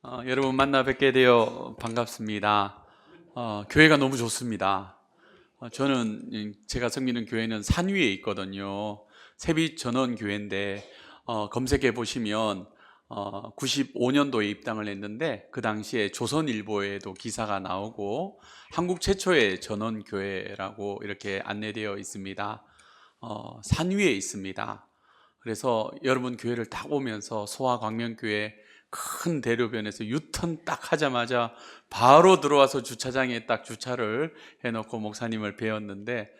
여러분 만나 뵙게 되어 반갑습니다. 교회가 너무 좋습니다. 저는 제가 섬기는 교회는 산 위에 있거든요. 세빛전원교회인데 검색해 보시면 95년도에 입당을 했는데 그 당시에 조선일보에도 기사가 나오고 한국 최초의 전원교회라고 이렇게 안내되어 있습니다. 산 위에 있습니다. 그래서 여러분 교회를 딱 오면서 소아광명교회 큰 대로변에서 유턴 딱 하자마자 바로 들어와서 주차장에 딱 주차를 해놓고 목사님을 뵈었는데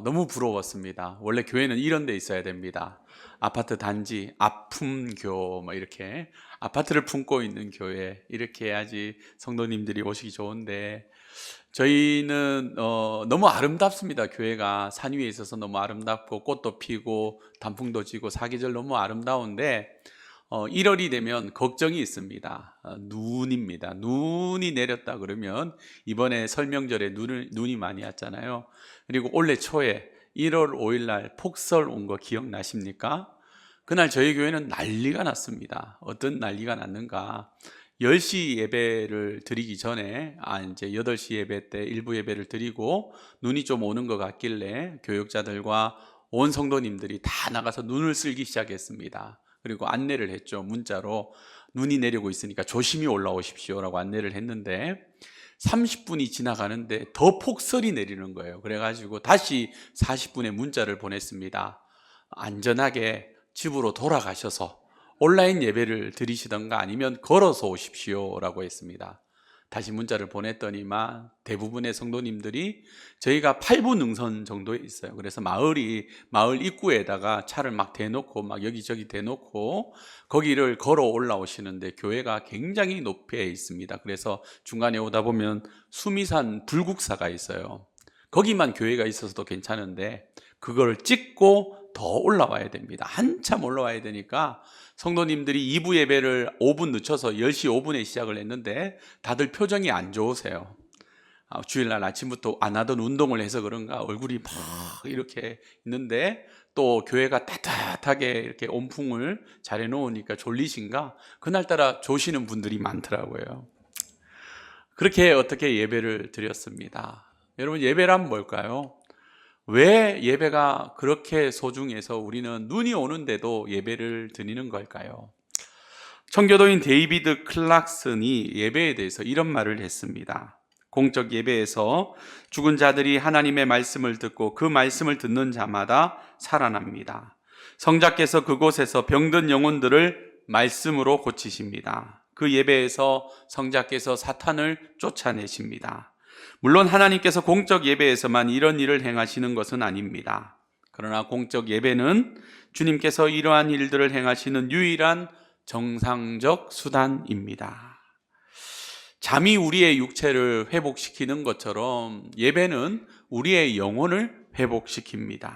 너무 부러웠습니다. 원래 교회는 이런 데 있어야 됩니다. 아파트 단지, 아품교 뭐 이렇게 아파트를 품고 있는 교회 이렇게 해야지 성도님들이 오시기 좋은데 저희는 너무 아름답습니다. 교회가 산 위에 있어서 너무 아름답고 꽃도 피고 단풍도 지고 사계절 너무 아름다운데 1월이 되면 걱정이 있습니다. 눈입니다. 눈이 내렸다 그러면 이번에 설명절에 눈이 많이 왔잖아요. 그리고 올해 초에 1월 5일 날 폭설 온 거 기억나십니까? 그날 저희 교회는 난리가 났습니다. 어떤 난리가 났는가? 10시 예배를 드리기 전에 이제 8시 예배 때 일부 예배를 드리고 눈이 좀 오는 것 같길래 교육자들과 온 성도님들이 다 나가서 눈을 쓸기 시작했습니다. 그리고 안내를 했죠. 문자로 눈이 내리고 있으니까 조심히 올라오십시오라고 안내를 했는데 30분이 지나가는데 더 폭설이 내리는 거예요. 그래가지고 다시 40분의 문자를 보냈습니다. 안전하게 집으로 돌아가셔서 온라인 예배를 드리시던가 아니면 걸어서 오십시오라고 했습니다. 다시 문자를 보냈더니만 대부분의 성도님들이 저희가 8분 능선 정도에 있어요. 그래서 마을 입구에다가 차를 막 대놓고 막 여기저기 대놓고 거기를 걸어 올라오시는데 교회가 굉장히 높이에 있습니다. 그래서 중간에 오다 보면 수미산 불국사가 있어요. 거기만 교회가 있어서도 괜찮은데 그걸 찍고 더 올라와야 됩니다. 한참 올라와야 되니까 성도님들이 2부 예배를 5분 늦춰서 10시 5분에 시작을 했는데 다들 표정이 안 좋으세요. 주일날 아침부터 안 하던 운동을 해서 그런가 얼굴이 막 이렇게 있는데 또 교회가 따뜻하게 이렇게 온풍을 잘 해놓으니까 졸리신가 그날따라 조시는 분들이 많더라고요. 그렇게 어떻게 예배를 드렸습니다. 여러분 예배란 뭘까요? 왜 예배가 그렇게 소중해서 우리는 눈이 오는데도 예배를 드리는 걸까요? 청교도인 데이비드 클락슨이 예배에 대해서 이런 말을 했습니다. 공적 예배에서 죽은 자들이 하나님의 말씀을 듣고 그 말씀을 듣는 자마다 살아납니다. 성자께서 그곳에서 병든 영혼들을 말씀으로 고치십니다. 그 예배에서 성자께서 사탄을 쫓아내십니다. 물론 하나님께서 공적 예배에서만 이런 일을 행하시는 것은 아닙니다. 그러나 공적 예배는 주님께서 이러한 일들을 행하시는 유일한 정상적 수단입니다. 잠이 우리의 육체를 회복시키는 것처럼 예배는 우리의 영혼을 회복시킵니다.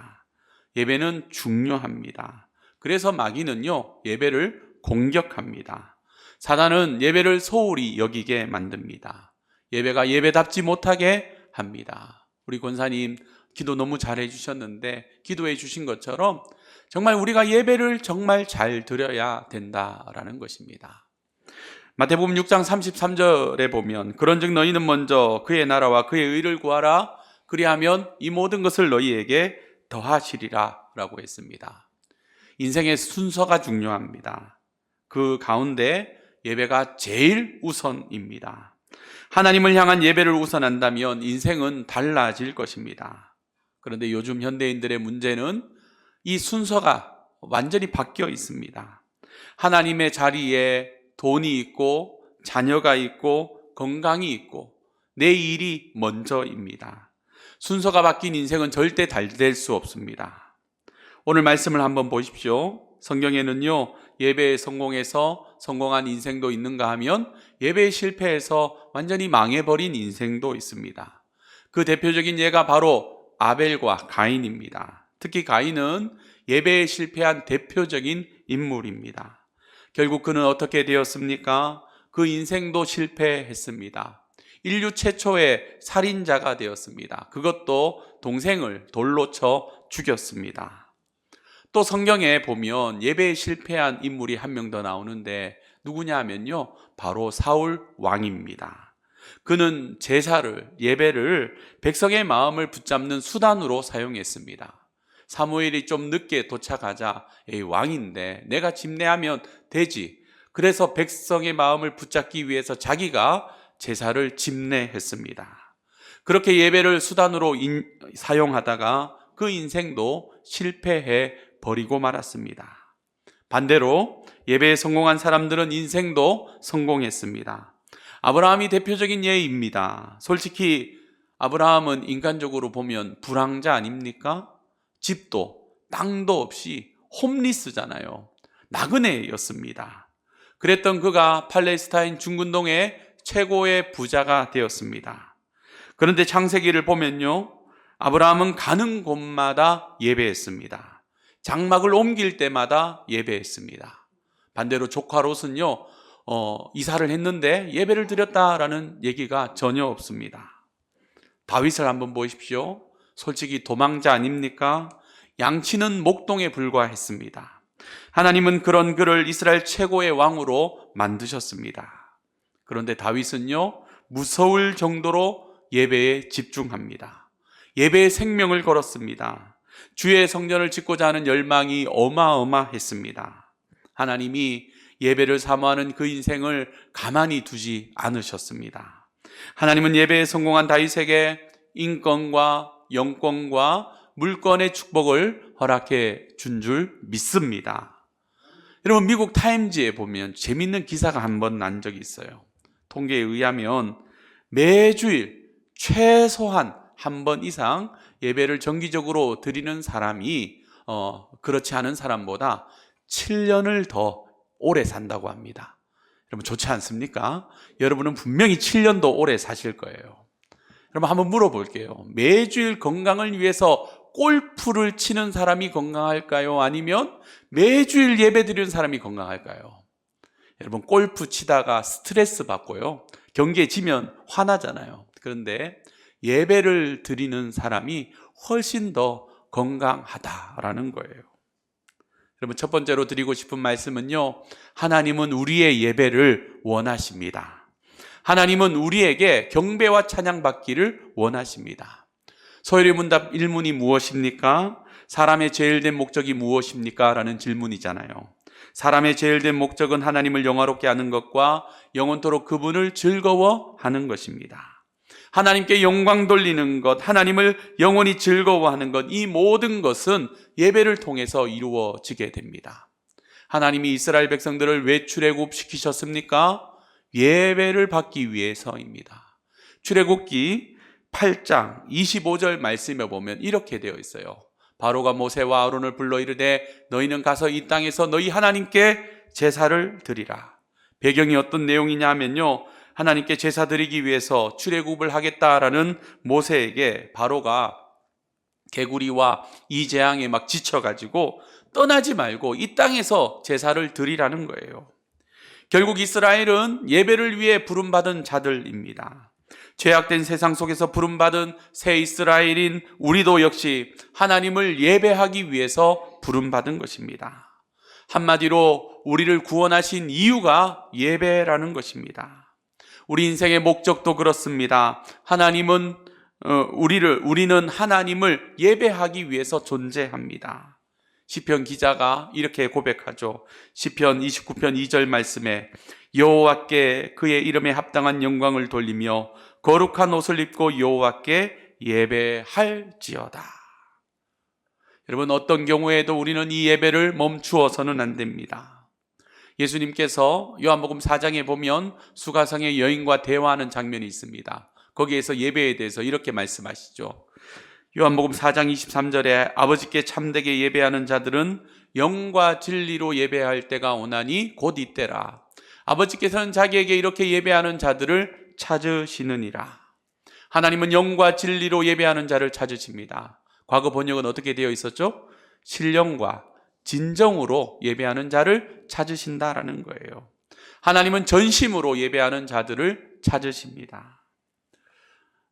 예배는 중요합니다. 그래서 마귀는요, 예배를 공격합니다. 사단은 예배를 소홀히 여기게 만듭니다. 예배가 예배답지 못하게 합니다. 우리 권사님 기도 너무 잘해 주셨는데 기도해 주신 것처럼 정말 우리가 예배를 정말 잘 드려야 된다라는 것입니다. 마태복음 6장 33절에 보면 그런즉 너희는 먼저 그의 나라와 그의 의를 구하라 그리하면 이 모든 것을 너희에게 더하시리라 라고 했습니다. 인생의 순서가 중요합니다. 그 가운데 예배가 제일 우선입니다. 하나님을 향한 예배를 우선한다면 인생은 달라질 것입니다. 그런데 요즘 현대인들의 문제는 이 순서가 완전히 바뀌어 있습니다. 하나님의 자리에 돈이 있고 자녀가 있고 건강이 있고 내 일이 먼저입니다. 순서가 바뀐 인생은 절대 잘 될 수 없습니다. 오늘 말씀을 한번 보십시오. 성경에는요, 예배에 성공해서 성공한 인생도 있는가 하면 예배에 실패해서 완전히 망해버린 인생도 있습니다. 그 대표적인 예가 바로 아벨과 가인입니다. 특히 가인은 예배에 실패한 대표적인 인물입니다. 결국 그는 어떻게 되었습니까? 그 인생도 실패했습니다. 인류 최초의 살인자가 되었습니다. 그것도 동생을 돌로 쳐 죽였습니다. 또 성경에 보면 예배에 실패한 인물이 한 명 더 나오는데 누구냐 하면요, 바로 사울 왕입니다. 그는 제사를, 예배를 백성의 마음을 붙잡는 수단으로 사용했습니다. 사무엘이 좀 늦게 도착하자, 에이, 왕인데 내가 집례하면 되지. 그래서 백성의 마음을 붙잡기 위해서 자기가 제사를 집례했습니다. 그렇게 예배를 수단으로 사용하다가 그 인생도 실패해 버리고 말았습니다. 반대로 예배에 성공한 사람들은 인생도 성공했습니다. 아브라함이 대표적인 예입니다. 솔직히 아브라함은 인간적으로 보면 불황자 아닙니까? 집도 땅도 없이 홈리스잖아요. 나그네였습니다. 그랬던 그가 팔레스타인 중근동의 최고의 부자가 되었습니다. 그런데 창세기를 보면요, 아브라함은 가는 곳마다 예배했습니다. 장막을 옮길 때마다 예배했습니다. 반대로 조카 롯은요, 이사를 했는데 예배를 드렸다라는 얘기가 전혀 없습니다. 다윗을 한번 보십시오. 솔직히 도망자 아닙니까? 양치는 목동에 불과했습니다. 하나님은 그런 그를 이스라엘 최고의 왕으로 만드셨습니다. 그런데 다윗은요, 무서울 정도로 예배에 집중합니다. 예배에 생명을 걸었습니다. 주의 성전을 짓고자 하는 열망이 어마어마했습니다. 하나님이 예배를 사모하는 그 인생을 가만히 두지 않으셨습니다. 하나님은 예배에 성공한 다윗에게 인권과 영권과 물권의 축복을 허락해 준 줄 믿습니다. 여러분, 미국 타임즈에 보면 재밌는 기사가 한 번 난 적이 있어요. 통계에 의하면 매주일 최소한 한 번 이상 예배를 정기적으로 드리는 사람이 그렇지 않은 사람보다 7년을 더 오래 산다고 합니다. 여러분, 좋지 않습니까? 여러분은 분명히 7년도 오래 사실 거예요. 여러분, 한번 물어볼게요. 매주일 건강을 위해서 골프를 치는 사람이 건강할까요? 아니면 매주일 예배 드리는 사람이 건강할까요? 여러분, 골프 치다가 스트레스 받고요, 경기에 지면 화나잖아요. 그런데 예배를 드리는 사람이 훨씬 더 건강하다라는 거예요. 여러분, 첫 번째로 드리고 싶은 말씀은요, 하나님은 우리의 예배를 원하십니다. 하나님은 우리에게 경배와 찬양 받기를 원하십니다. 소요리 문답 1문이 무엇입니까? 사람의 제일된 목적이 무엇입니까? 라는 질문이잖아요. 사람의 제일된 목적은 하나님을 영화롭게 하는 것과 영원토록 그분을 즐거워하는 것입니다. 하나님께 영광 돌리는 것, 하나님을 영원히 즐거워하는 것, 이 모든 것은 예배를 통해서 이루어지게 됩니다. 하나님이 이스라엘 백성들을 왜 출애굽시키셨습니까? 예배를 받기 위해서입니다. 출애굽기 8장 25절 말씀에 보면 이렇게 되어 있어요. 바로가 모세와 아론을 불러 이르되 너희는 가서 이 땅에서 너희 하나님께 제사를 드리라. 배경이 어떤 내용이냐 하면요, 하나님께 제사 드리기 위해서 출애굽을 하겠다라는 모세에게 바로가 개구리와 이 재앙에 막 지쳐가지고 떠나지 말고 이 땅에서 제사를 드리라는 거예요. 결국 이스라엘은 예배를 위해 부름받은 자들입니다. 죄악된 세상 속에서 부름받은 새 이스라엘인 우리도 역시 하나님을 예배하기 위해서 부름받은 것입니다. 한마디로 우리를 구원하신 이유가 예배라는 것입니다. 우리 인생의 목적도 그렇습니다. 우리는 하나님을 예배하기 위해서 존재합니다. 시편 기자가 이렇게 고백하죠. 시편 29편 2절 말씀에 여호와께 그의 이름에 합당한 영광을 돌리며 거룩한 옷을 입고 여호와께 예배할지어다. 여러분, 어떤 경우에도 우리는 이 예배를 멈추어서는 안 됩니다. 예수님께서 요한복음 4장에 보면 수가성의 여인과 대화하는 장면이 있습니다. 거기에서 예배에 대해서 이렇게 말씀하시죠. 요한복음 4장 23절에 아버지께 참되게 예배하는 자들은 영과 진리로 예배할 때가 오나니 곧 이때라. 아버지께서는 자기에게 이렇게 예배하는 자들을 찾으시느니라. 하나님은 영과 진리로 예배하는 자를 찾으십니다. 과거 번역은 어떻게 되어 있었죠? 신령과 진정으로 예배하는 자를 찾으신다라는 거예요. 하나님은 전심으로 예배하는 자들을 찾으십니다.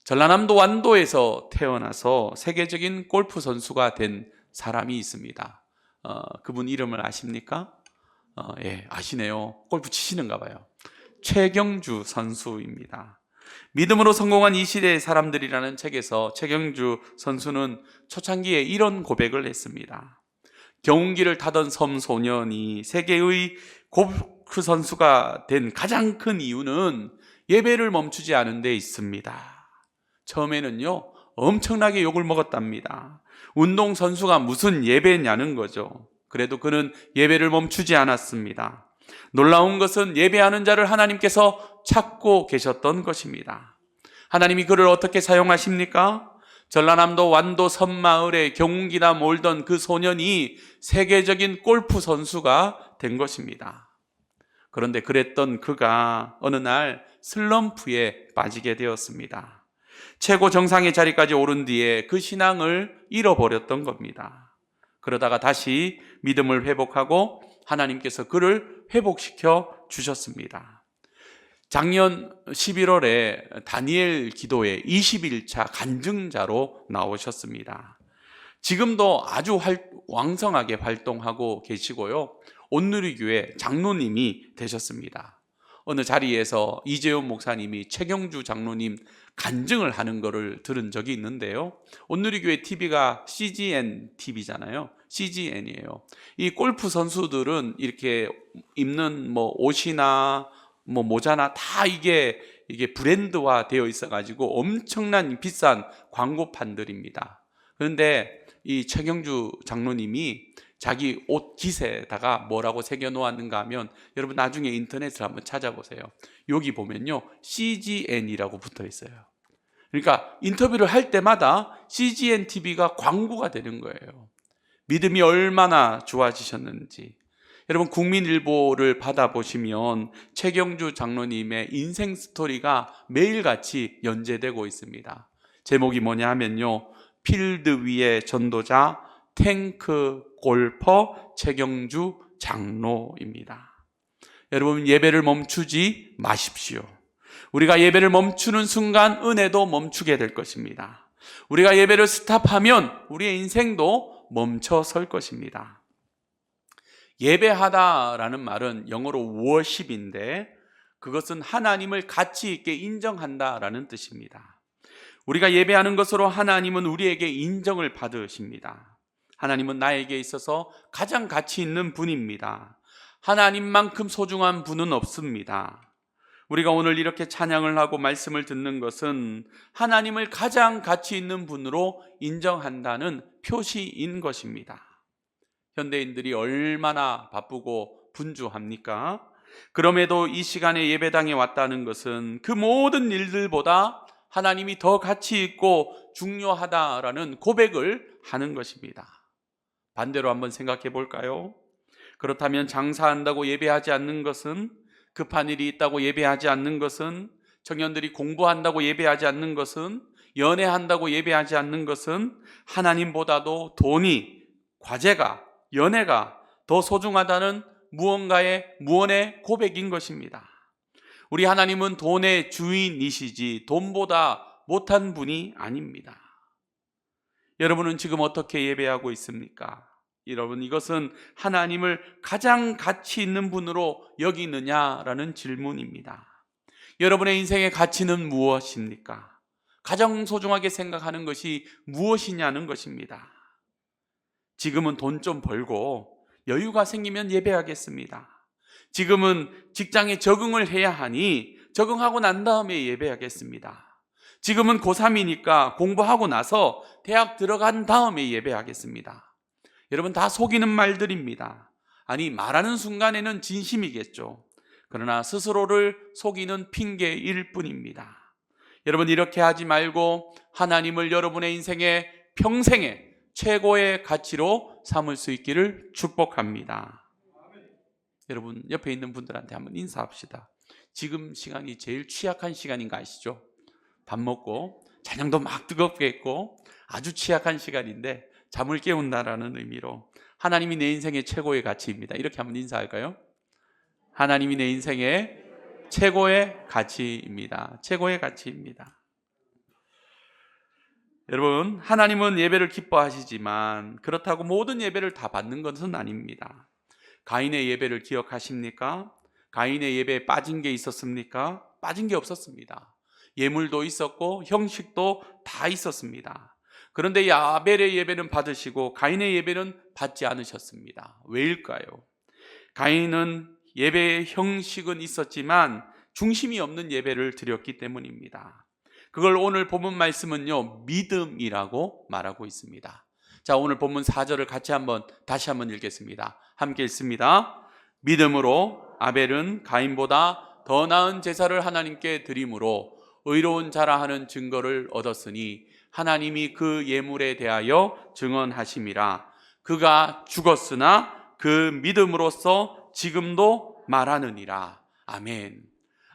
전라남도 완도에서 태어나서 세계적인 골프 선수가 된 사람이 있습니다. 그분 이름을 아십니까? 예, 아시네요. 골프 치시는가 봐요. 최경주 선수입니다. 믿음으로 성공한 이 시대의 사람들이라는 책에서 최경주 선수는 초창기에 이런 고백을 했습니다. 경운기를 타던 섬 소년이 세계의 골프 선수가 된 가장 큰 이유는 예배를 멈추지 않은 데 있습니다. 처음에는요, 엄청나게 욕을 먹었답니다. 운동선수가 무슨 예배냐는 거죠. 그래도 그는 예배를 멈추지 않았습니다. 놀라운 것은 예배하는 자를 하나님께서 찾고 계셨던 것입니다. 하나님이 그를 어떻게 사용하십니까? 전라남도 완도 섬마을에 경운기나 몰던 그 소년이 세계적인 골프 선수가 된 것입니다. 그런데 그랬던 그가 어느 날 슬럼프에 빠지게 되었습니다. 최고 정상의 자리까지 오른 뒤에 그 신앙을 잃어버렸던 겁니다. 그러다가 다시 믿음을 회복하고 하나님께서 그를 회복시켜 주셨습니다. 작년 11월에 다니엘 기도회 21차 간증자로 나오셨습니다. 지금도 아주 왕성하게 활동하고 계시고요. 온누리교회 장로님이 되셨습니다. 어느 자리에서 이재용 목사님이 최경주 장로님 간증을 하는 것을 들은 적이 있는데요. 온누리교회 TV가 CGN TV잖아요. CGN이에요. 이 골프 선수들은 이렇게 입는 옷이나 모자나 다 이게 브랜드화 되어 있어가지고 엄청난 비싼 광고판들입니다. 그런데 이 최경주 장로님이 자기 옷 깃에다가 뭐라고 새겨 놓았는가 하면, 여러분 나중에 인터넷을 한번 찾아보세요. 여기 보면요, CGN이라고 붙어 있어요. 그러니까 인터뷰를 할 때마다 CGN TV가 광고가 되는 거예요. 믿음이 얼마나 좋아지셨는지. 여러분 국민일보를 받아보시면 최경주 장로님의 인생 스토리가 매일같이 연재되고 있습니다. 제목이 뭐냐 하면요, 필드 위의 전도자 탱크 골퍼 최경주 장로입니다. 여러분 예배를 멈추지 마십시오. 우리가 예배를 멈추는 순간 은혜도 멈추게 될 것입니다. 우리가 예배를 스탑하면 우리의 인생도 멈춰 설 것입니다. 예배하다라는 말은 영어로 worship인데 그것은 하나님을 가치 있게 인정한다라는 뜻입니다. 우리가 예배하는 것으로 하나님은 우리에게 인정을 받으십니다. 하나님은 나에게 있어서 가장 가치 있는 분입니다. 하나님만큼 소중한 분은 없습니다. 우리가 오늘 이렇게 찬양을 하고 말씀을 듣는 것은 하나님을 가장 가치 있는 분으로 인정한다는 표시인 것입니다. 현대인들이 얼마나 바쁘고 분주합니까? 그럼에도 이 시간에 예배당에 왔다는 것은 그 모든 일들보다 하나님이 더 가치 있고 중요하다라는 고백을 하는 것입니다. 반대로 한번 생각해 볼까요? 그렇다면 장사한다고 예배하지 않는 것은, 급한 일이 있다고 예배하지 않는 것은, 청년들이 공부한다고 예배하지 않는 것은, 연애한다고 예배하지 않는 것은 하나님보다도 돈이, 과제가, 연애가 더 소중하다는 무언의 고백인 것입니다. 우리 하나님은 돈의 주인이시지 돈보다 못한 분이 아닙니다. 여러분은 지금 어떻게 예배하고 있습니까? 여러분, 이것은 하나님을 가장 가치 있는 분으로 여기느냐라는 질문입니다. 여러분의 인생의 가치는 무엇입니까? 가장 소중하게 생각하는 것이 무엇이냐는 것입니다. 지금은 돈 좀 벌고 여유가 생기면 예배하겠습니다. 지금은 직장에 적응을 해야 하니 적응하고 난 다음에 예배하겠습니다. 지금은 고3이니까 공부하고 나서 대학 들어간 다음에 예배하겠습니다. 여러분, 다 속이는 말들입니다. 아니, 말하는 순간에는 진심이겠죠. 그러나 스스로를 속이는 핑계일 뿐입니다. 여러분, 이렇게 하지 말고 하나님을 여러분의 인생의 평생의 최고의 가치로 삼을 수 있기를 축복합니다. 여러분, 옆에 있는 분들한테 한번 인사합시다. 지금 시간이 제일 취약한 시간인 거 아시죠? 밥 먹고 저녁도 막 뜨겁게 했고 아주 취약한 시간인데 잠을 깨운다라는 의미로 하나님이 내 인생의 최고의 가치입니다. 이렇게 한번 인사할까요? 하나님이 내 인생의 최고의 가치입니다. 최고의 가치입니다. 여러분, 하나님은 예배를 기뻐하시지만 그렇다고 모든 예배를 다 받는 것은 아닙니다. 가인의 예배를 기억하십니까? 가인의 예배에 빠진 게 있었습니까? 빠진 게 없었습니다. 예물도 있었고 형식도 다 있었습니다. 그런데 이 아벨의 예배는 받으시고 가인의 예배는 받지 않으셨습니다. 왜일까요? 가인은 예배의 형식은 있었지만 중심이 없는 예배를 드렸기 때문입니다. 그걸 오늘 본문 말씀은요, 믿음이라고 말하고 있습니다. 자, 오늘 본문 4절을 다시 한번 읽겠습니다. 함께 읽습니다. 믿음으로 아벨은 가인보다 더 나은 제사를 하나님께 드림으로 의로운 자라 하는 증거를 얻었으니 하나님이 그 예물에 대하여 증언하심이라. 그가 죽었으나 그 믿음으로써 지금도 말하느니라. 아멘.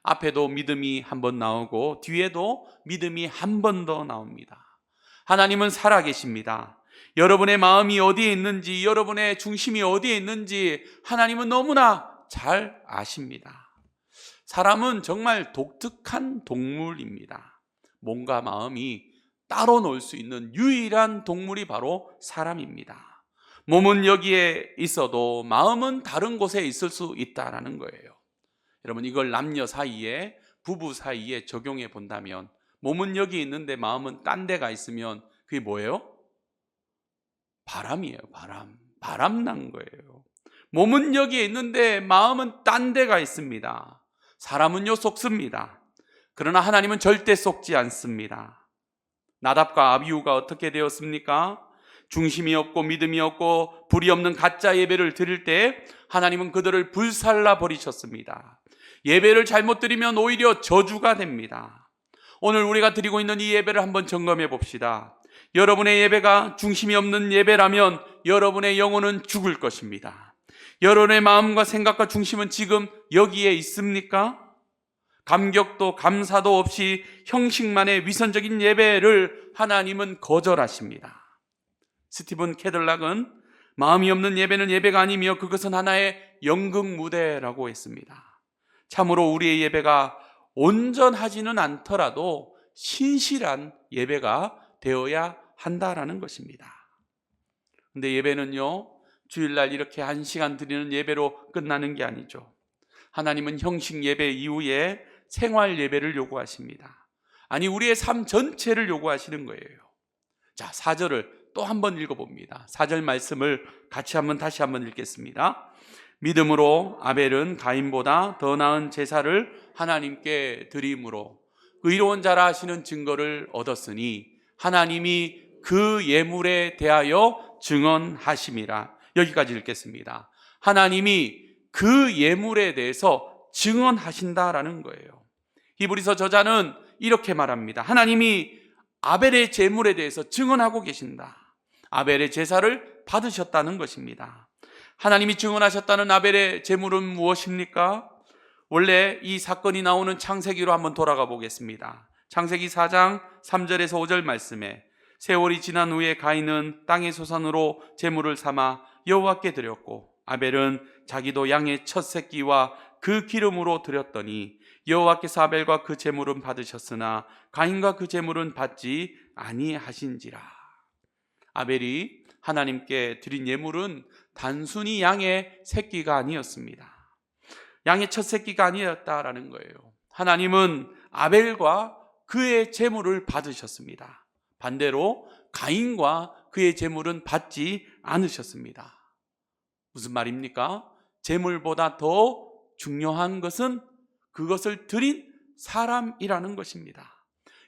앞에도 믿음이 한 번 나오고 뒤에도 믿음이 한 번 더 나옵니다. 하나님은 살아계십니다. 여러분의 마음이 어디에 있는지, 여러분의 중심이 어디에 있는지 하나님은 너무나 잘 아십니다. 사람은 정말 독특한 동물입니다. 몸과 마음이 따로 놀 수 있는 유일한 동물이 바로 사람입니다. 몸은 여기에 있어도 마음은 다른 곳에 있을 수 있다는 거예요. 여러분, 이걸 남녀 사이에, 부부 사이에 적용해 본다면 몸은 여기 있는데 마음은 딴 데가 있으면 그게 뭐예요? 바람이에요. 바람 난 거예요. 몸은 여기에 있는데 마음은 딴 데가 있습니다. 사람은요 속습니다. 그러나 하나님은 절대 속지 않습니다. 나답과 아비후가 어떻게 되었습니까? 중심이 없고 믿음이 없고 불이 없는 가짜 예배를 드릴 때 하나님은 그들을 불살라 버리셨습니다. 예배를 잘못 드리면 오히려 저주가 됩니다. 오늘 우리가 드리고 있는 이 예배를 한번 점검해 봅시다. 여러분의 예배가 중심이 없는 예배라면 여러분의 영혼은 죽을 것입니다. 여러분의 마음과 생각과 중심은 지금 여기에 있습니까? 감격도 감사도 없이 형식만의 위선적인 예배를 하나님은 거절하십니다. 스티븐 캐들락은 마음이 없는 예배는 예배가 아니며 그것은 하나의 연극 무대라고 했습니다. 참으로 우리의 예배가 온전하지는 않더라도 신실한 예배가 되어야 한다라는 것입니다. 근데 예배는요, 주일날 이렇게 1시간 드리는 예배로 끝나는 게 아니죠. 하나님은 형식 예배 이후에 생활 예배를 요구하십니다. 아니, 우리의 삶 전체를 요구하시는 거예요. 자, 4절을 또 한번 읽어봅니다. 4절 말씀을 다시 한번 읽겠습니다. 믿음으로 아벨은 가인보다 더 나은 제사를 하나님께 드림으로 의로운 자라 하시는 증거를 얻었으니 하나님이 그 예물에 대하여 증언하심이라. 여기까지 읽겠습니다. 하나님이 그 예물에 대해서 증언하신다라는 거예요. 히브리서 저자는 이렇게 말합니다. 하나님이 아벨의 제물에 대해서 증언하고 계신다. 아벨의 제사를 받으셨다는 것입니다. 하나님이 증언하셨다는 아벨의 제물은 무엇입니까? 원래 이 사건이 나오는 창세기로 한번 돌아가 보겠습니다. 창세기 4장 3절에서 5절 말씀에 세월이 지난 후에 가인은 땅의 소산으로 제물을 삼아 여호와께 드렸고 아벨은 자기도 양의 첫 새끼와 그 기름으로 드렸더니 여호와께서 아벨과 그 제물은 받으셨으나 가인과 그 제물은 받지 아니하신지라. 아벨이 하나님께 드린 예물은 단순히 양의 새끼가 아니었습니다. 양의 첫 새끼가 아니었다라는 거예요. 하나님은 아벨과 그의 제물을 받으셨습니다. 반대로 가인과 그의 제물은 받지 않으셨습니다. 무슨 말입니까? 제물보다 더 중요한 것은 그것을 드린 사람이라는 것입니다.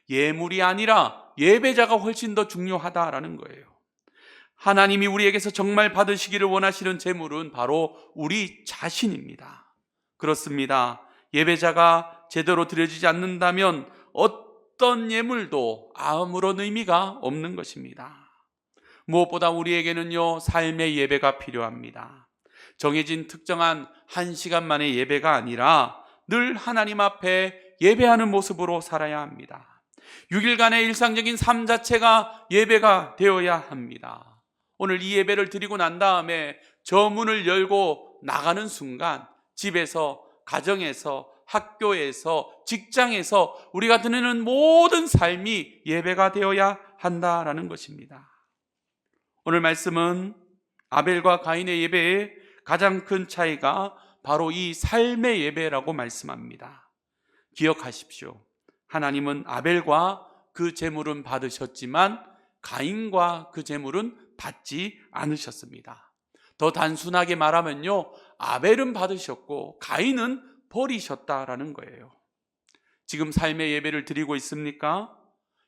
예물이 아니라 예배자가 훨씬 더 중요하다라는 거예요. 하나님이 우리에게서 정말 받으시기를 원하시는 제물은 바로 우리 자신입니다. 그렇습니다. 예배자가 제대로 드려지지 않는다면 어떤 예물도 아무런 의미가 없는 것입니다. 무엇보다 우리에게는요, 삶의 예배가 필요합니다. 정해진 특정한 1시간만의 예배가 아니라 늘 하나님 앞에 예배하는 모습으로 살아야 합니다. 6일간의 일상적인 삶 자체가 예배가 되어야 합니다. 오늘 이 예배를 드리고 난 다음에 저 문을 열고 나가는 순간 집에서, 가정에서, 학교에서, 직장에서 우리가 드리는 모든 삶이 예배가 되어야 한다라는 것입니다. 오늘 말씀은 아벨과 가인의 예배에 가장 큰 차이가 바로 이 삶의 예배라고 말씀합니다. 기억하십시오. 하나님은 아벨과 그 제물은 받으셨지만 가인과 그 제물은 받지 않으셨습니다. 더 단순하게 말하면요, 아벨은 받으셨고 가인은 버리셨다라는 거예요. 지금 삶의 예배를 드리고 있습니까?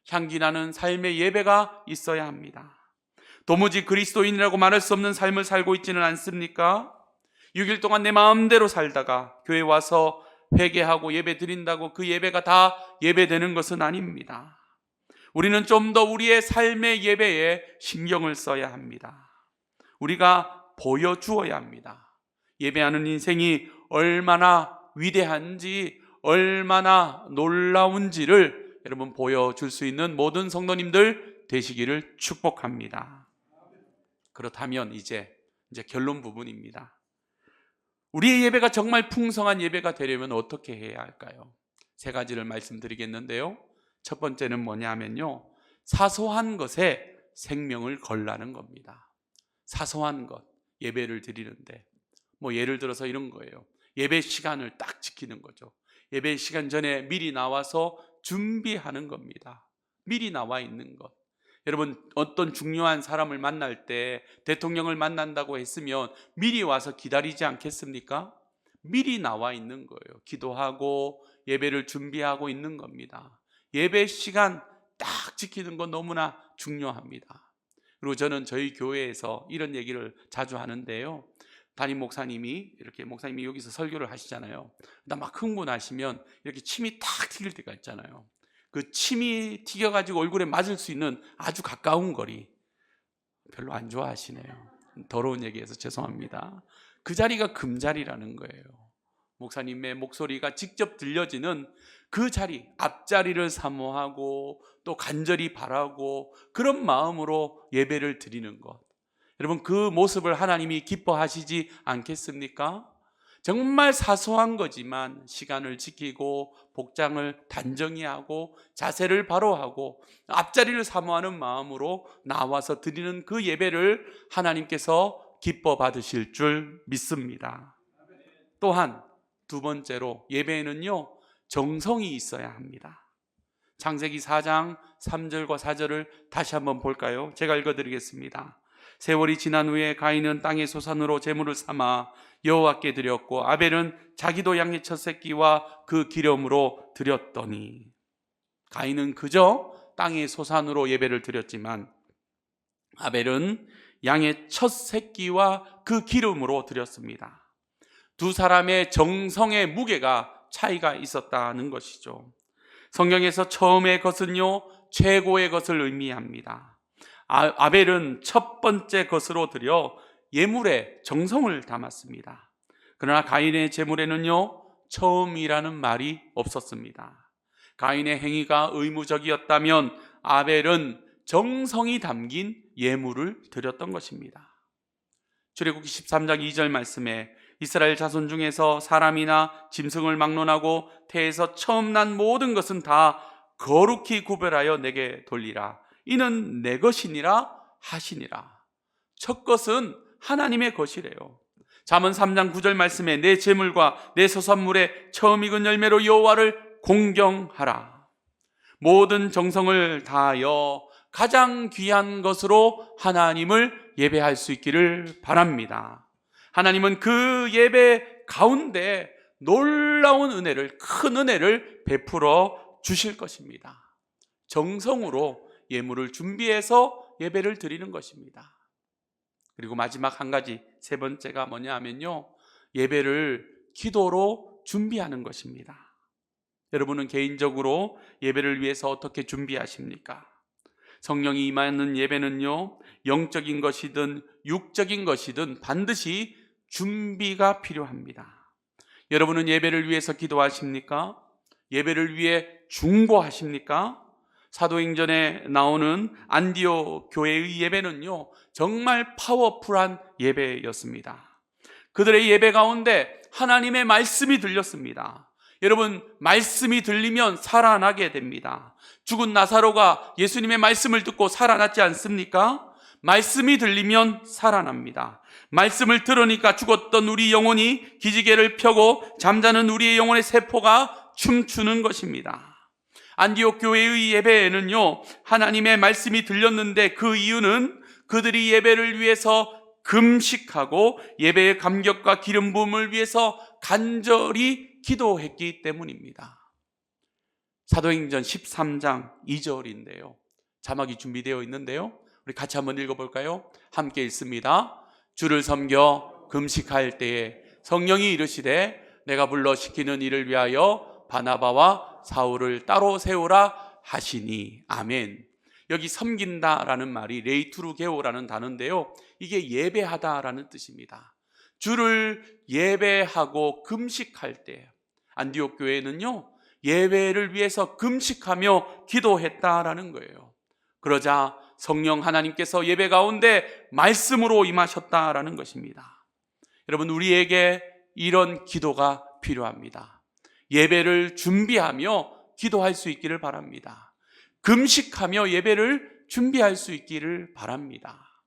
향기나는 삶의 예배가 있어야 합니다. 도무지 그리스도인이라고 말할 수 없는 삶을 살고 있지는 않습니까? 6일 동안 내 마음대로 살다가 교회 와서 회개하고 예배 드린다고 그 예배가 다 예배되는 것은 아닙니다. 우리는 좀 더 우리의 삶의 예배에 신경을 써야 합니다. 우리가 보여주어야 합니다. 예배하는 인생이 얼마나 위대한지, 얼마나 놀라운지를 여러분 보여줄 수 있는 모든 성도님들 되시기를 축복합니다. 그렇다면 이제 결론 부분입니다. 우리의 예배가 정말 풍성한 예배가 되려면 어떻게 해야 할까요? 세 가지를 말씀드리겠는데요. 첫 번째는 뭐냐면요, 사소한 것에 생명을 걸라는 겁니다. 사소한 것, 예배를 드리는데 예를 들어서 이런 거예요. 예배 시간을 딱 지키는 거죠. 예배 시간 전에 미리 나와서 준비하는 겁니다. 미리 나와 있는 것. 여러분, 어떤 중요한 사람을 만날 때, 대통령을 만난다고 했으면 미리 와서 기다리지 않겠습니까? 미리 나와 있는 거예요. 기도하고 예배를 준비하고 있는 겁니다. 예배 시간 딱 지키는 건 너무나 중요합니다. 그리고 저는 저희 교회에서 이런 얘기를 자주 하는데요, 담임 목사님이 여기서 설교를 하시잖아요. 막 흥분하시면 이렇게 침이 탁 튀길 때가 있잖아요. 그 침이 튀겨가지고 얼굴에 맞을 수 있는 아주 가까운 거리, 별로 안 좋아하시네요. 더러운 얘기해서 죄송합니다. 그 자리가 금자리라는 거예요. 목사님의 목소리가 직접 들려지는 그 자리, 앞자리를 사모하고 또 간절히 바라고 그런 마음으로 예배를 드리는 것, 여러분, 그 모습을 하나님이 기뻐하시지 않겠습니까? 정말 사소한 거지만 시간을 지키고 복장을 단정히 하고 자세를 바로 하고 앞자리를 사모하는 마음으로 나와서 드리는 그 예배를 하나님께서 기뻐 받으실 줄 믿습니다. 또한 두 번째로, 예배에는요, 정성이 있어야 합니다. 창세기 4장 3절과 4절을 다시 한번 볼까요? 제가 읽어드리겠습니다. 세월이 지난 후에 가인은 땅의 소산으로 제물을 삼아 여호와께 드렸고 아벨은 자기도 양의 첫 새끼와 그 기름으로 드렸더니, 가인은 그저 땅의 소산으로 예배를 드렸지만 아벨은 양의 첫 새끼와 그 기름으로 드렸습니다. 두 사람의 정성의 무게가 차이가 있었다는 것이죠. 성경에서 처음의 것은요, 최고의 것을 의미합니다. 아벨은 첫 번째 것으로 드려 예물에 정성을 담았습니다. 그러나 가인의 제물에는요, 처음이라는 말이 없었습니다. 가인의 행위가 의무적이었다면 아벨은 정성이 담긴 예물을 드렸던 것입니다. 출애굽기 13장 2절 말씀에 이스라엘 자손 중에서 사람이나 짐승을 막론하고 태에서 처음 난 모든 것은 다 거룩히 구별하여 내게 돌리라. 이는 내 것이니라 하시니라. 첫 것은 하나님의 것이래요. 잠언 3장 9절 말씀에 내 재물과 내 소산물에 처음 익은 열매로 여호와를 공경하라. 모든 정성을 다하여 가장 귀한 것으로 하나님을 예배할 수 있기를 바랍니다. 하나님은 그 예배 가운데 놀라운 은혜를, 큰 은혜를 베풀어 주실 것입니다. 정성으로 예물을 준비해서 예배를 드리는 것입니다. 그리고 마지막 한 가지, 세 번째가 뭐냐 하면요, 예배를 기도로 준비하는 것입니다. 여러분은 개인적으로 예배를 위해서 어떻게 준비하십니까? 성령이 임하는 예배는요, 영적인 것이든 육적인 것이든 반드시 준비가 필요합니다. 여러분은 예배를 위해서 기도하십니까? 예배를 위해 중보하십니까? 사도행전에 나오는 안디옥 교회의 예배는요, 정말 파워풀한 예배였습니다. 그들의 예배 가운데 하나님의 말씀이 들렸습니다. 여러분, 말씀이 들리면 살아나게 됩니다. 죽은 나사로가 예수님의 말씀을 듣고 살아났지 않습니까? 말씀이 들리면 살아납니다. 말씀을 들으니까 죽었던 우리 영혼이 기지개를 펴고 잠자는 우리의 영혼의 세포가 춤추는 것입니다. 안디옥 교회의 예배에는요, 하나님의 말씀이 들렸는데 그 이유는 그들이 예배를 위해서 금식하고 예배의 감격과 기름 부음을 위해서 간절히 기도했기 때문입니다. 사도행전 13장 2절인데요. 자막이 준비되어 있는데요. 우리 같이 한번 읽어볼까요? 함께 읽습니다. 주를 섬겨 금식할 때에 성령이 이르시되 내가 불러 시키는 일을 위하여 바나바와 사울을 따로 세우라 하시니. 아멘. 여기 섬긴다라는 말이 레이투르게오라는 단어인데요, 이게 예배하다라는 뜻입니다. 주를 예배하고 금식할 때, 안디옥 교회는요, 예배를 위해서 금식하며 기도했다라는 거예요. 그러자 성령 하나님께서 예배 가운데 말씀으로 임하셨다라는 것입니다. 여러분, 우리에게 이런 기도가 필요합니다. 예배를 준비하며 기도할 수 있기를 바랍니다. 금식하며 예배를 준비할 수 있기를 바랍니다.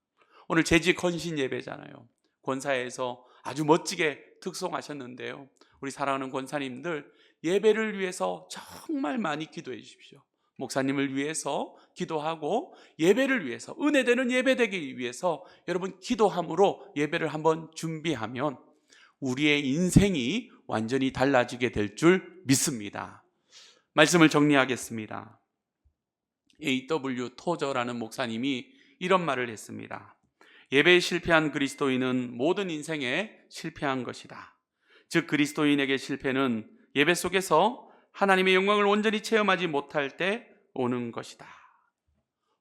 오늘 재직 헌신 예배잖아요. 권사에서 아주 멋지게 특송하셨는데요, 우리 사랑하는 권사님들, 예배를 위해서 정말 많이 기도해 주십시오. 목사님을 위해서 기도하고 예배를 위해서, 은혜되는 예배되기 위해서 여러분 기도함으로 예배를 한번 준비하면 우리의 인생이 완전히 달라지게 될 줄 믿습니다. 말씀을 정리하겠습니다. A.W. 토저라는 목사님이 이런 말을 했습니다. 예배에 실패한 그리스도인은 모든 인생에 실패한 것이다. 즉 그리스도인에게 실패는 예배 속에서 하나님의 영광을 온전히 체험하지 못할 때 오는 것이다.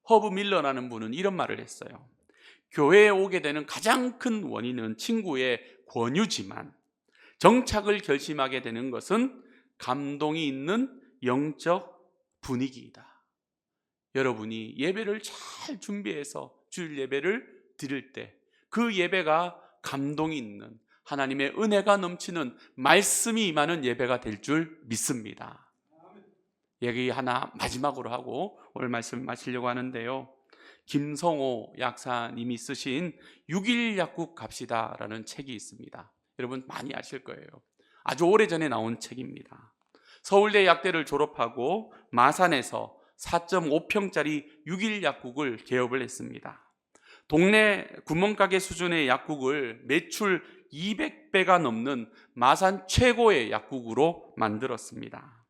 허브 밀러라는 분은 이런 말을 했어요. 교회에 오게 되는 가장 큰 원인은 친구의 권유지만 정착을 결심하게 되는 것은 감동이 있는 영적 분위기이다. 여러분이 예배를 잘 준비해서 주일 예배를 드릴 때 그 예배가 감동이 있는, 하나님의 은혜가 넘치는 말씀이 임하는 예배가 될 줄 믿습니다. 얘기 하나 마지막으로 하고 오늘 말씀 마치려고 하는데요, 김성호 약사님이 쓰신 6일 약국 갑시다라는 책이 있습니다. 여러분 많이 아실 거예요. 아주 오래전에 나온 책입니다. 서울대 약대를 졸업하고 마산에서 4.5평짜리 6일 약국을 개업을 했습니다. 동네 구멍가게 수준의 약국을 매출 200배가 넘는 마산 최고의 약국으로 만들었습니다.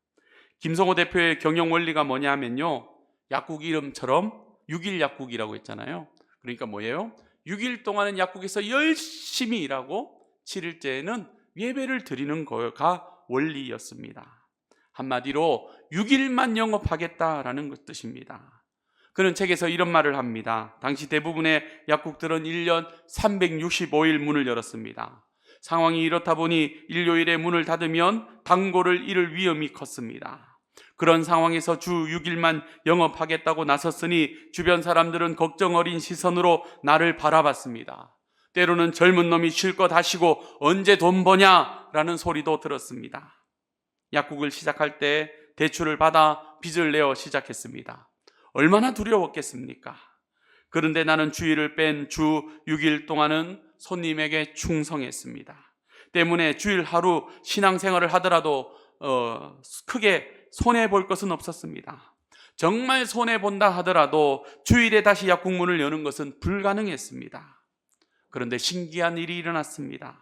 김성호 대표의 경영 원리가 뭐냐 하면요, 약국 이름처럼 6일 약국이라고 했잖아요. 그러니까 뭐예요? 6일 동안은 약국에서 열심히 일하고 7일째에는 예배를 드리는 거가 원리였습니다. 한마디로 6일만 영업하겠다라는 뜻입니다. 그는 책에서 이런 말을 합니다. 당시 대부분의 약국들은 1년 365일 문을 열었습니다. 상황이 이렇다 보니 일요일에 문을 닫으면 단골을 잃을 위험이 컸습니다. 그런 상황에서 주 6일만 영업하겠다고 나섰으니 주변 사람들은 걱정 어린 시선으로 나를 바라봤습니다. 때로는 젊은 놈이 실컷 하시고 언제 돈 버냐라는 소리도 들었습니다. 약국을 시작할 때 대출을 받아 빚을 내어 시작했습니다. 얼마나 두려웠겠습니까? 그런데 나는 주일을 뺀 주 6일 동안은 손님에게 충성했습니다. 때문에 주일 하루 신앙생활을 하더라도 크게 손해볼 것은 없었습니다. 정말 손해본다 하더라도 주일에 다시 약국 문을 여는 것은 불가능했습니다. 그런데 신기한 일이 일어났습니다.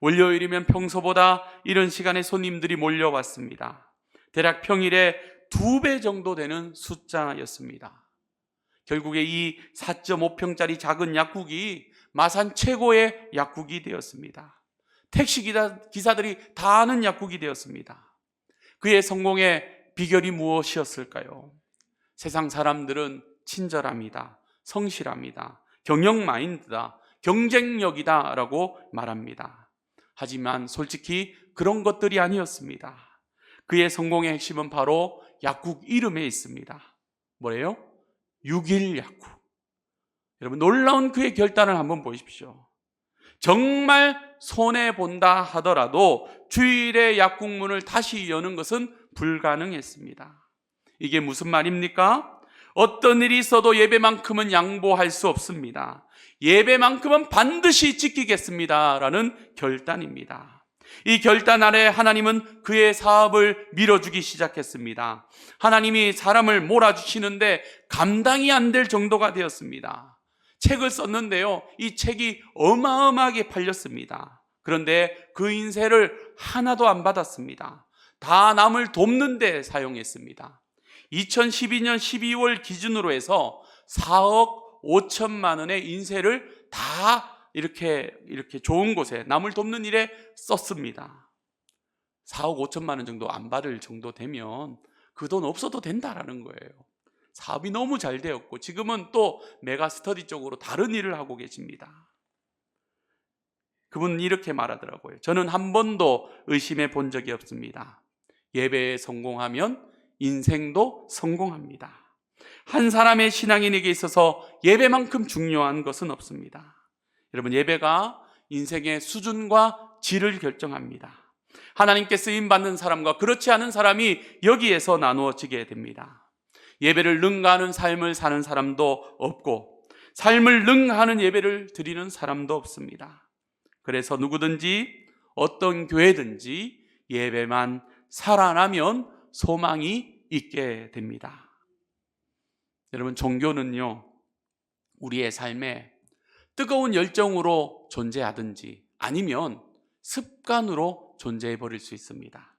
월요일이면 평소보다 이런 시간에 손님들이 몰려왔습니다. 대략 평일에 2배 정도 되는 숫자였습니다. 결국에 이 4.5평짜리 작은 약국이 마산 최고의 약국이 되었습니다. 택시 기사들이 다 아는 약국이 되었습니다. 그의 성공의 비결이 무엇이었을까요? 세상 사람들은 친절합니다, 성실합니다, 경영 마인드다, 경쟁력이다 라고 말합니다. 하지만 솔직히 그런 것들이 아니었습니다. 그의 성공의 핵심은 바로 약국 이름에 있습니다. 뭐예요? 6일 약국. 여러분 놀라운 그의 결단을 한번 보십시오. 정말 손해본다 하더라도 주일에 약국 문을 다시 여는 것은 불가능했습니다. 이게 무슨 말입니까? 어떤 일이 있어도 예배만큼은 양보할 수 없습니다. 예배만큼은 반드시 지키겠습니다라는 결단입니다. 이 결단 아래 하나님은 그의 사업을 밀어주기 시작했습니다. 하나님이 사람을 몰아주시는데 감당이 안 될 정도가 되었습니다. 책을 썼는데요, 이 책이 어마어마하게 팔렸습니다. 그런데 그 인세를 하나도 안 받았습니다. 다 남을 돕는 데 사용했습니다. 2012년 12월 기준으로 해서 4억 5천만 원의 인세를 다 이렇게 좋은 곳에 남을 돕는 일에 썼습니다. 4억 5천만 원 정도 안 받을 정도 되면 그 돈 없어도 된다라는 거예요. 사업이 너무 잘 되었고 지금은 또 메가스터디 쪽으로 다른 일을 하고 계십니다. 그분은 이렇게 말하더라고요. 저는 한 번도 의심해 본 적이 없습니다. 예배에 성공하면 인생도 성공합니다. 한 사람의 신앙인에게 있어서 예배만큼 중요한 것은 없습니다. 여러분, 예배가 인생의 수준과 질을 결정합니다. 하나님께 쓰임받는 사람과 그렇지 않은 사람이 여기에서 나누어지게 됩니다. 예배를 능가하는 삶을 사는 사람도 없고 삶을 능가하는 예배를 드리는 사람도 없습니다. 그래서 누구든지 어떤 교회든지 예배만 살아나면 소망이 있게 됩니다. 여러분, 종교는요, 우리의 삶에 뜨거운 열정으로 존재하든지 아니면 습관으로 존재해 버릴 수 있습니다.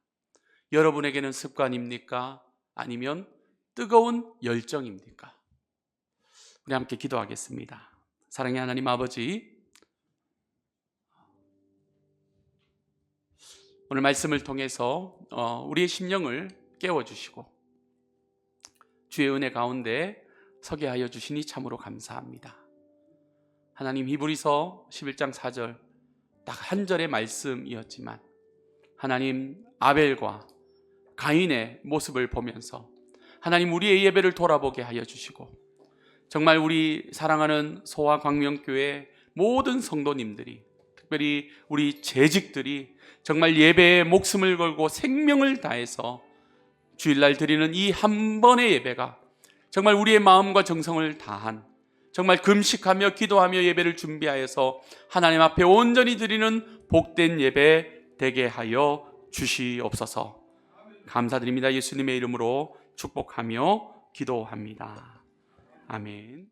여러분에게는 습관입니까? 아니면 뜨거운 열정입니까? 우리 함께 기도하겠습니다. 사랑의 하나님 아버지, 오늘 말씀을 통해서 우리의 심령을 깨워주시고 주의 은혜 가운데 서게 하여 주시니 참으로 감사합니다. 하나님, 히브리서 11장 4절 딱 한 절의 말씀이었지만 하나님, 아벨과 가인의 모습을 보면서 하나님, 우리의 예배를 돌아보게 하여 주시고 정말 우리 사랑하는 소아광명교회 모든 성도님들이, 특별히 우리 재직들이 정말 예배에 목숨을 걸고 생명을 다해서 주일날 드리는 이 한 번의 예배가 정말 우리의 마음과 정성을 다한, 정말 금식하며 기도하며 예배를 준비하여서 하나님 앞에 온전히 드리는 복된 예배 되게 하여 주시옵소서. 감사드립니다. 예수님의 이름으로 축복하며 기도합니다. 아멘.